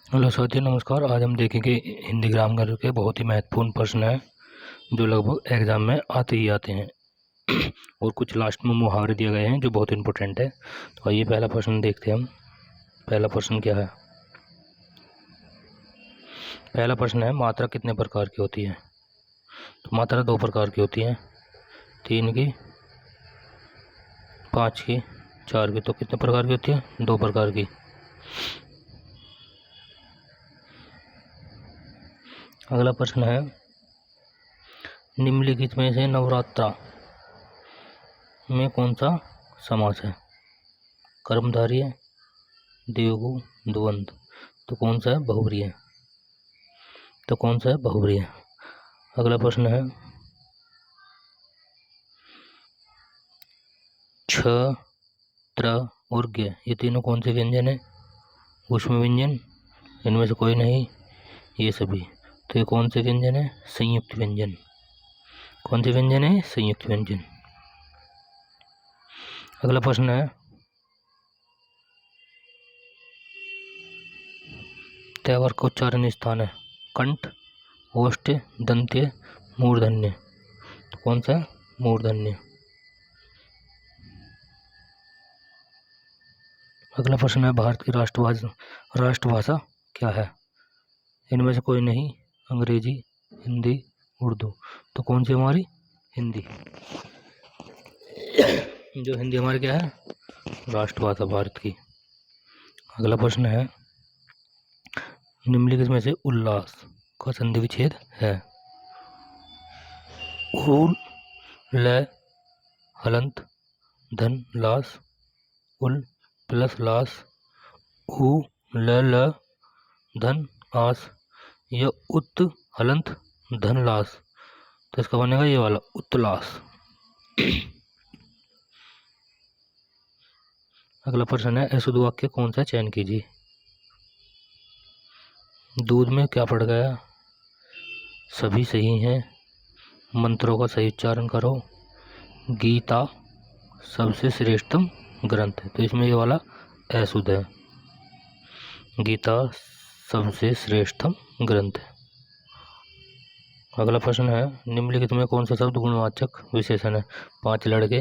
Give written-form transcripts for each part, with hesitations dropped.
Hello साथियों, नमस्कार। आज हम देखेंगे हिंदी ग्रामर के बहुत ही महत्वपूर्ण प्रश्न हैं जो लगभग एग्जाम में आते ही आते हैं और कुछ लास्ट में मुहावरे दिए गए हैं जो बहुत इंपॉर्टेंट है। तो आइए पहला प्रश्न देखते हैं हम। पहला प्रश्न क्या है? पहला प्रश्न है, मात्रा कितने प्रकार की होती है? तो मात्रा 2 प्रकार की होती है, 3 की, 5 की, 4 की। तो कितने प्रकार की होती है? 2 प्रकार की। अगला प्रश्न है, निम्नलिखित में से नवरात्रा में कौन सा समास है? कर्मधारय, द्विगु, द्वंद्व। तो कौन सा है? बहुव्रीहि है। तो कौन सा है? बहुव्रीहि है। अगला प्रश्न है, छ, त्र और ज्ञ, ये तीनों कौन से व्यंजन है? ऊष्म व्यंजन, इनमें से कोई नहीं, ये सभी। तो ये कौन से व्यंजन है? संयुक्त व्यंजन। कौन से व्यंजन है? संयुक्त व्यंजन। अगला प्रश्न है, त्यवर का उच्चारण स्थान है कंठ, ओष्ठ, दंत्य, मूर्धन्य। तो कौन सा है? मूर्धन्य। अगला प्रश्न है, भारत की राष्ट्रभाषा क्या है? इनमें से कोई नहीं, अंग्रेजी, हिंदी, उर्दू। तो कौन सी हमारी? हिंदी। जो हिंदी हमारी क्या है? राष्ट्रभाषा भारत की। अगला प्रश्न है, निम्नलिखित में से उल्लास का संधि विच्छेद है? उल, ल, हलंत, धन, लास। उल प्लस लास, उ, ल, धन, आस, या उत, हलंत, धन, लास। तो इसका बनेगा ये वाला, उत्तलास। अगला प्रश्न है, अशुद्ध वाक्य कौन सा? चयन कीजिए। दूध में क्या पड़ गया? सभी सही हैं। मंत्रों का सही उच्चारण करो। गीता सबसे श्रेष्ठतम ग्रंथ है। तो इसमें ये वाला अशुद्ध है। गीता सबसे श्रेष्ठतम ग्रंथ है। अगला प्रश्न है, निम्नलिखित में कौन सा शब्द गुणवाचक विशेषण है? 5 लड़के,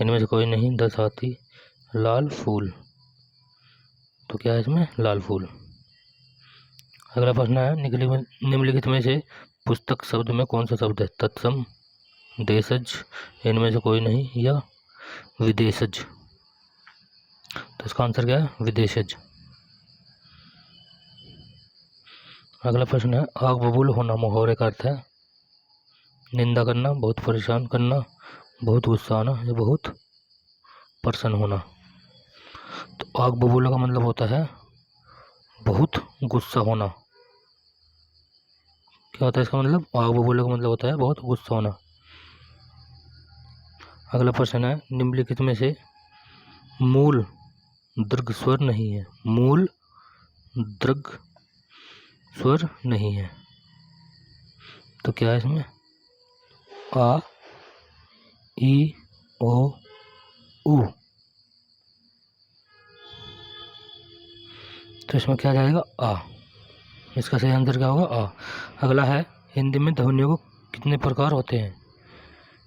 इनमें से कोई नहीं, 10 हाथी, लाल फूल। तो क्या है इसमें? लाल फूल। अगला प्रश्न है, निम्नलिखित में से पुस्तक शब्द में कौन सा शब्द है? तत्सम, देशज, इनमें से कोई नहीं, या विदेशज। तो इसका आंसर क्या है? विदेशज। अगला प्रश्न है, आग बबूल होना मुहावरे का अर्थ है? निंदा करना, बहुत परेशान करना, बहुत गुस्सा आना, या बहुत प्रसन्न होना। तो आग बबूला का मतलब होता है बहुत गुस्सा होना। क्या होता है इसका मतलब? आग बबूला का मतलब होता है बहुत गुस्सा होना। अगला प्रश्न है, निम्नलिखित में से मूल दीर्घ स्वर नहीं है? मूल दीर्घ स्वर नहीं है। तो क्या है इसमें? आ, ई, ओ, उ। तो इसमें क्या जाएगा? आ। इसका सही आंसर क्या होगा? आ। अगला है, हिंदी में ध्वनियों को कितने प्रकार होते हैं?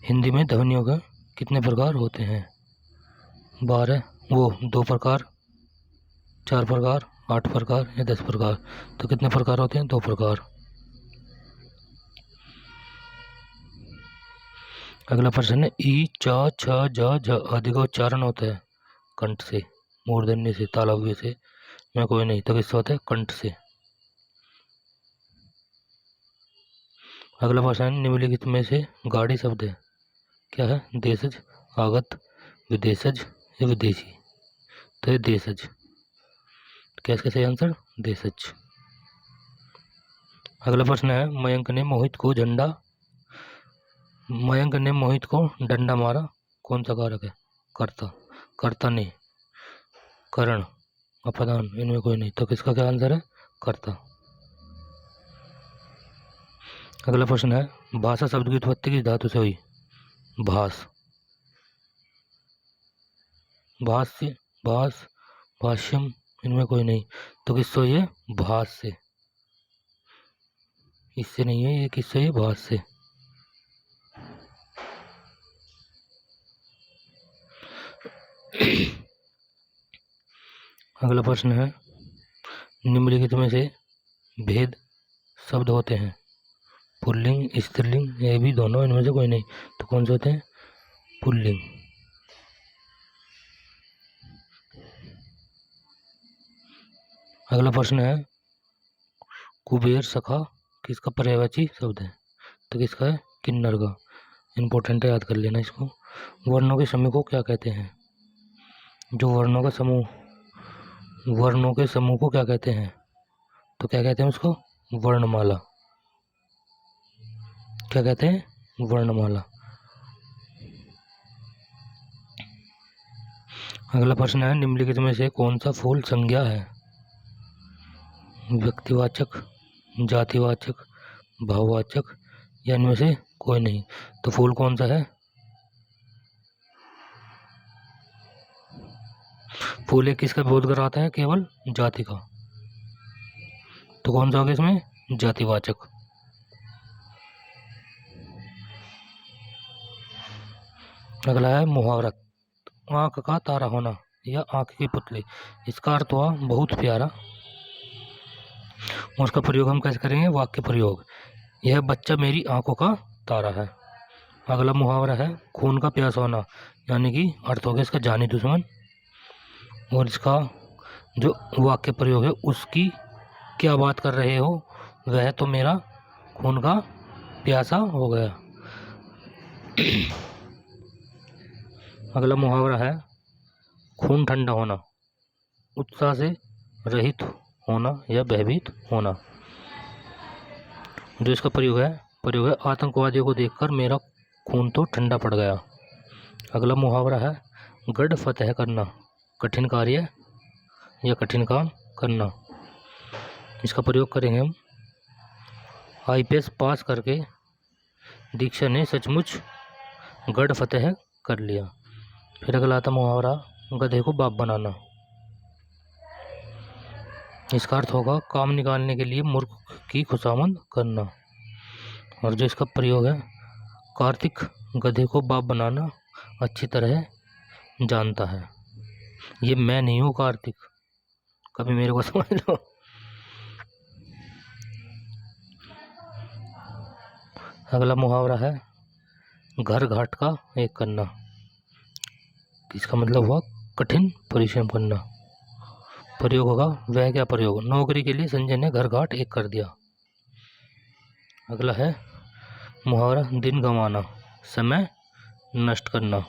हिंदी में ध्वनियों के कितने प्रकार होते हैं? 12, 2 प्रकार, 4 प्रकार, 8 प्रकार, या 10 प्रकार। तो कितने प्रकार होते हैं? 2 प्रकार। अगला प्रश्न है, ई, च, छ, ज, झ आदि का उच्चारण होता है कंठ से, मूर्धन्य से, तालव्य से, में कोई नहीं। तो किससे होता है? कंठ से। अगला प्रश्न है, निम्नलिखित में से गाड़ी शब्द है? क्या है? देशज, आगत, विदेशज, या विदेशी। तो ये देशज। क्या इसका सही आंसर? देशज। अगला प्रश्न है, मयंक ने मोहित को डंडा मारा, कौन सा कारक है? कर्ता, कर्ता ने, करण, अपदान, इनमें कोई नहीं। तो किसका क्या आंसर है? कर्ता। अगला प्रश्न है, भाषा शब्द की उत्पत्ति किस धातु से हुई? भास, भाष्य, भास, भाष्यम, इनमें कोई नहीं। तो किससे हुई है? भास से। इससे नहीं है, ये किससे है? भास से। अगला प्रश्न है, निम्नलिखित में से भेद शब्द होते हैं? पुल्लिंग, स्त्रीलिंग, ये भी दोनों, इनमें से कोई नहीं। तो कौन से होते हैं? पुल्लिंग। अगला प्रश्न है, कुबेर सखा किसका पर्यायवाची शब्द है? तो किसका है? किन्नर का। इंपॉर्टेंट है, याद कर लेना इसको। वर्णों के समूह को क्या कहते हैं? जो वर्णों के समूह को क्या कहते हैं? तो क्या कहते हैं उसको? वर्णमाला। क्या कहते हैं? वर्णमाला। अगला प्रश्न है, निम्नलिखित में से कौन सा फूल संज्ञा है? व्यक्तिवाचक, जातिवाचक, भाववाचक, या इनमें से कोई नहीं। तो फूल कौन सा है? फूल एक किसका बोध कराता है? केवल जाति का। तो कौन सा होगा इसमें? जातिवाचक। अगला है मुहावरा, आंख का तारा होना या आंख की पुतली। इसका अर्थ हुआ बहुत प्यारा, और उसका प्रयोग हम कैसे करेंगे? वाक्य प्रयोग, यह बच्चा मेरी आंखों का तारा है। अगला मुहावरा है खून का प्यासा होना, यानी कि अर्थ हो गया इसका जानी दुश्मन, और इसका जो वाक्य प्रयोग है, उसकी क्या बात कर रहे हो, वह तो मेरा खून का प्यासा हो गया। अगला मुहावरा है खून ठंडा होना, उत्साह से रहित होना या भयभीत होना। जो इसका प्रयोग है आतंकवादियों को देखकर मेरा खून तो ठंडा पड़ गया। अगला मुहावरा है गढ़ फतेह करना, कठिन कार्य या कठिन काम करना। इसका प्रयोग करेंगे हम, IPS पास करके दीक्षा ने सचमुच गढ़ फतेह कर लिया। फिर अगला आता मुहावरा गधे को बाप बनाना। इसका अर्थ होगा काम निकालने के लिए मूर्ख की खुशामद करना। और जो इसका प्रयोग है, कार्तिक गधे को बाप बनाना अच्छी तरह जानता है। ये मैं नहीं हूँ कार्तिक, कभी मेरे को समझ लो। अगला मुहावरा है घर घाट का एक करना। इसका मतलब हुआ कठिन परिश्रम करना। प्रयोग होगा वह क्या प्रयोग, नौकरी के लिए संजय ने घर घाट एक कर दिया। अगला है मुहावरा दिन गंवाना, समय नष्ट करना।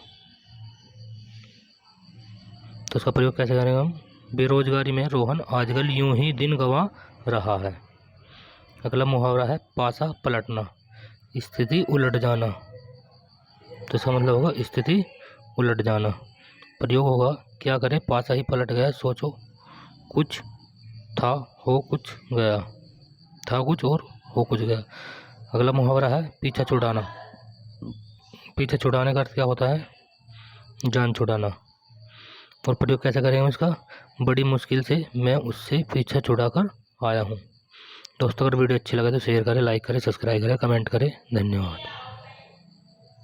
तो इसका प्रयोग कैसे करेंगे हम? बेरोजगारी में रोहन आजकल यूं ही दिन गंवा रहा है। अगला मुहावरा है पासा पलटना, स्थिति उलट जाना। तो इसका मतलब होगा स्थिति उलट जाना। प्रयोग होगा क्या करें पासा ही पलट गया, सोचो कुछ था हो कुछ गया, था कुछ और हो कुछ गया। अगला मुहावरा है पीछा छुड़ाना। पीछा छुड़ाने का अर्थ क्या होता है? जान छुड़ाना। और प्रयोग कैसे करेंगे इसका? बड़ी मुश्किल से मैं उससे पीछा छुड़ा कर आया हूँ। दोस्तों अगर वीडियो अच्छी लगे तो शेयर करें, लाइक करें, सब्सक्राइब करें, कमेंट करें। धन्यवाद।